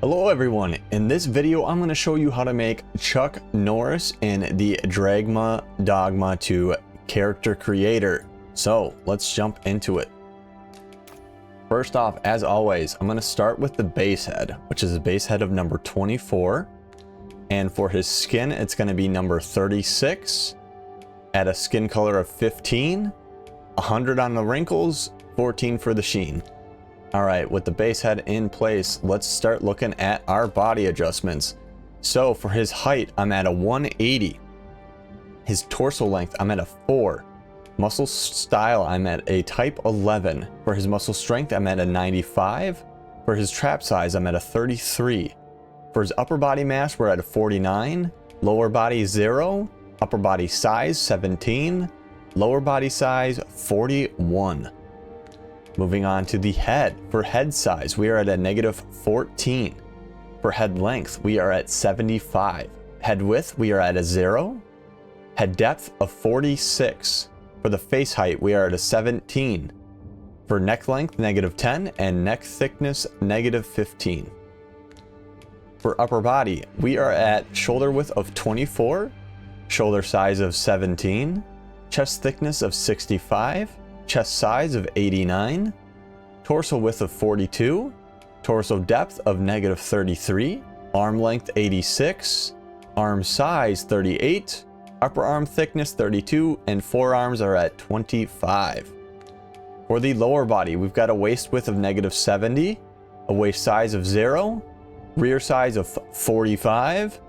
Hello everyone, in this video I'm going to show you how to make Chuck Norris in the Dogma 2 character creator. So let's jump into it. First off, as always, I'm going to start with the base head, which is a base head of number 24. And for his skin, it's going to be number 36 at a skin color of 15, 100 on the wrinkles, 14 for the sheen. Alright, with the base head in place, let's start looking at our body adjustments. So for his height, I'm at a 180. His torso length, I'm at a 4. Muscle style, I'm at a type 11. For his muscle strength, I'm at a 95. For his trap size, I'm at a 33. For his upper body mass, we're at a 49. Lower body 0. Upper body size 17. Lower body size 41. Moving on to the head. For head size, we are at a negative 14. For head length, we are at 75. Head width, we are at a 0. Head depth of 46. For the face height, we are at a 17. For neck length, negative 10, and neck thickness, negative 15. For upper body, we are at shoulder width of 24, shoulder size of 17, chest thickness of 65, chest size of 89, torso width of 42, torso depth of negative 33, arm length 86, arm size 38, upper arm thickness 32, and forearms are at 25. For the lower body, we've got a waist width of negative 70, a waist size of 0, rear size of 45,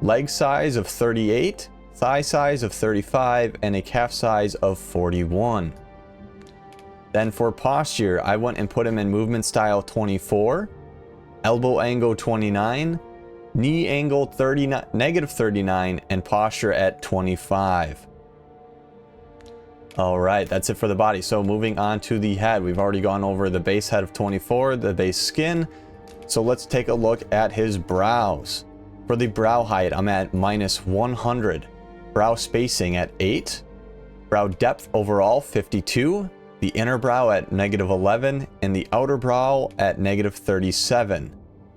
leg size of 38, thigh size of 35, and a calf size of 41. Then for posture, I went and put him in movement style 24, elbow angle 29, knee angle 39, negative 39, and posture at 25. All right, that's it for the body. So moving on to the head, we've already gone over the base head of 24, the base skin. So let's take a look at his brows. For the brow height, I'm at minus 100. Brow spacing at 8. Brow depth overall 52. The inner brow at negative 11 and the outer brow at negative 37.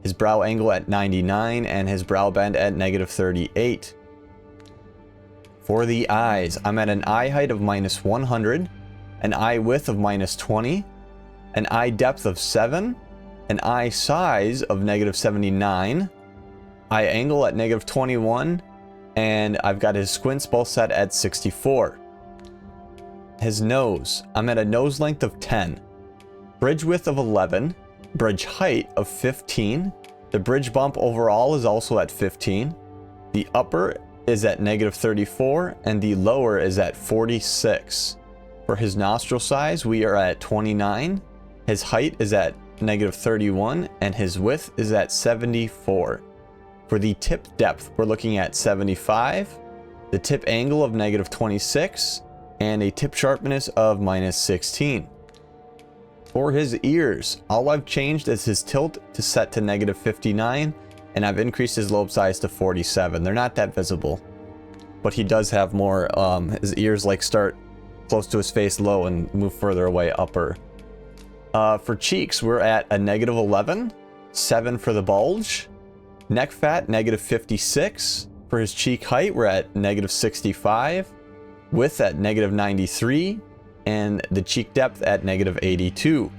His brow angle at 99 and his brow bend at negative 38. For the eyes, I'm at an eye height of minus 100, an eye width of minus 20, an eye depth of 7, an eye size of negative 79, eye angle at negative 21, and I've got his squints both set at 64. His nose, I'm at a nose length of 10, bridge width of 11, bridge height of 15, the bridge bump overall is also at 15, the upper is at negative 34, and the lower is at 46. For his nostril size, we are at 29, his height is at negative 31, and his width is at 74. For the tip depth, we're looking at 75, the tip angle of negative 26, and a tip sharpness of minus 16. For his ears, all I've changed is his tilt to set to negative 59, and I've increased his lobe size to 47. They're not that visible, but he does have more, his ears like start close to his face low and move further away upper. For cheeks, we're at a negative 11, 7 for the bulge, neck fat negative 56. For his cheek height, we're at negative 65, width at negative 93, and the cheek depth at negative 82.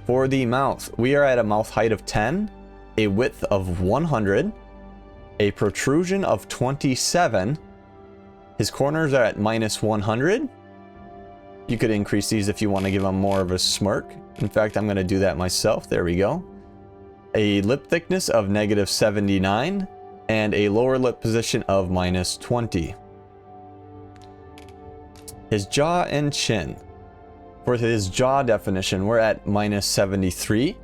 For the mouth, we are at a mouth height of 10, a width of 100, a protrusion of 27. His corners are at minus 100. You could increase these if you want to give him more of a smirk. In fact, I'm going to do that myself. There we go. A lip thickness of negative 79 and a lower lip position of minus 20. His jaw and chin. For his jaw definition, we're at minus 73,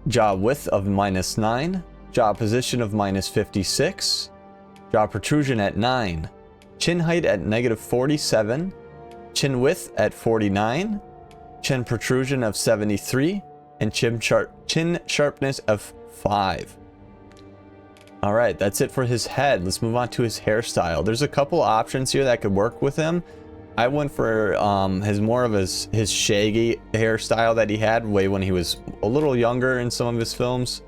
jaw width of minus 9, jaw position of minus 56, jaw protrusion at 9, chin height at negative 47, chin width at 49, chin protrusion of 73, and chin sharpness of 5. All right, that's it for his head. Let's move on to his hairstyle. There's a couple options here that could work with him. I went for his shaggy hairstyle that he had way when he was a little younger in some of his films.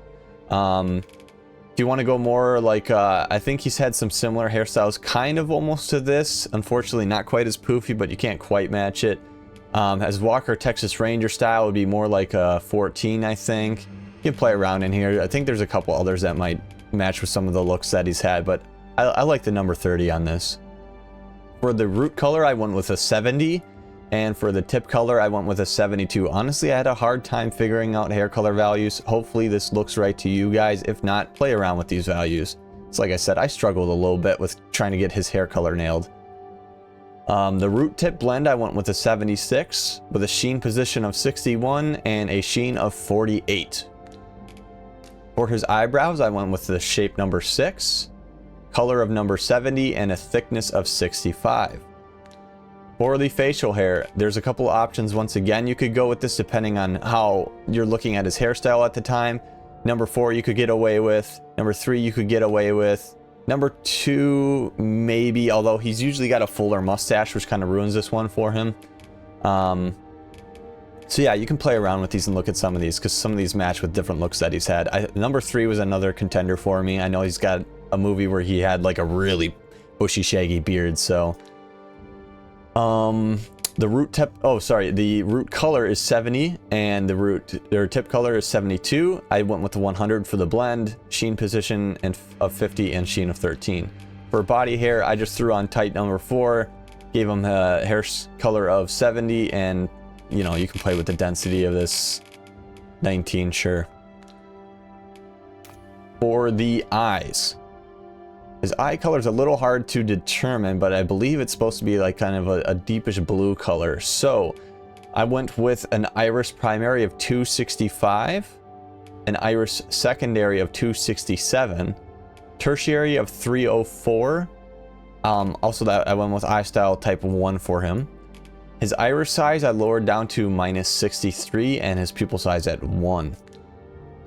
If you want to go more like, I think he's had some similar hairstyles, kind of almost to this. Unfortunately, not quite as poofy, but you can't quite match it. As Walker Texas Ranger style would be more like a 14, I think. You can play around in here. I think there's a couple others that might match with some of the looks that he's had, but I like the number 30 on this. For the root color, I went with a 70. And for the tip color, I went with a 72. Honestly, I had a hard time figuring out hair color values. Hopefully this looks right to you guys. If not, play around with these values. So like I said, I struggled a little bit with trying to get his hair color nailed. The root tip blend, I went with a 76 with a sheen position of 61 and a sheen of 48. For his eyebrows, I went with the shape number 6, color of number 70, and a thickness of 65. For the facial hair, there's a couple options. Once again, you could go with this depending on how you're looking at his hairstyle at the time. Number 4 you could get away with. Number 3 you could get away with. Number 2 maybe, although he's usually got a fuller mustache, which kind of ruins this one for him. So yeah, you can play around with these and look at some of these, because some of these match with different looks that he's had. Number 3 was another contender for me. I know he's got a movie where he had like a really bushy, shaggy beard, so... the root tip, the root color is 70 and the tip color is 72. I went with the 100 for the blend, sheen position of 50 and sheen of 13. For body hair, I just threw on tight number 4, gave him a hair color of 70, and you know, you can play with the density of this 19, sure. For the eyes, his eye color is a little hard to determine, but I believe it's supposed to be like kind of a deepish blue color. So I went with an iris primary of 265, an iris secondary of 267, tertiary of 304. Also that I went with eye style type 1 for him. His iris size I lowered down to -63 and his pupil size at 1.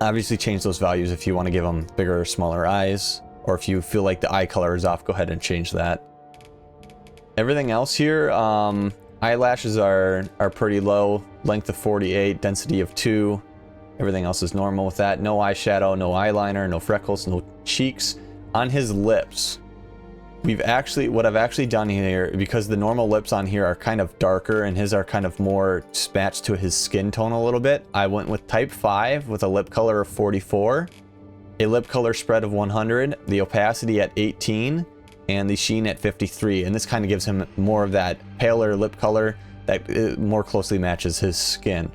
Obviously change those values if you want to give him bigger or smaller eyes. Or if you feel like the eye color is off, go ahead and change that. Everything else here, eyelashes are pretty low. Length of 48, density of 2. Everything else is normal with that. No eyeshadow, no eyeliner, no freckles, no cheeks. On his lips, what I've actually done here, because the normal lips on here are kind of darker and his are kind of more matched to his skin tone a little bit, I went with type 5 with a lip color of 44. A lip color spread of 100, the opacity at 18, and the sheen at 53. And this kind of gives him more of that paler lip color that more closely matches his skin.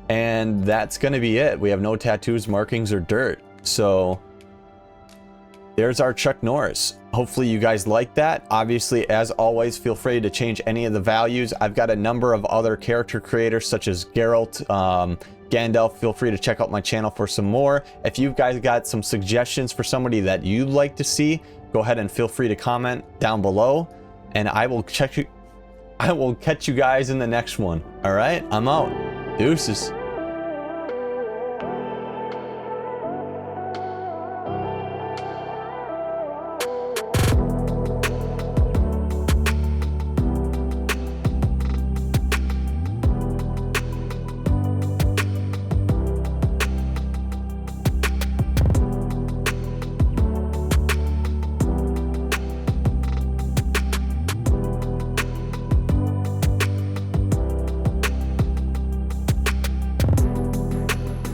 And that's going to be it. We have no tattoos, markings, or dirt. So there's our Chuck Norris. Hopefully you guys like that. Obviously, as always, feel free to change any of the values. I've got a number of other character creators such as Geralt, Gandalf. Feel free to check out my channel for some more. If you guys got some suggestions for somebody that you'd like to see, go ahead and feel free to comment down below, and I will catch you guys in the next one. All right, I'm out. Deuces.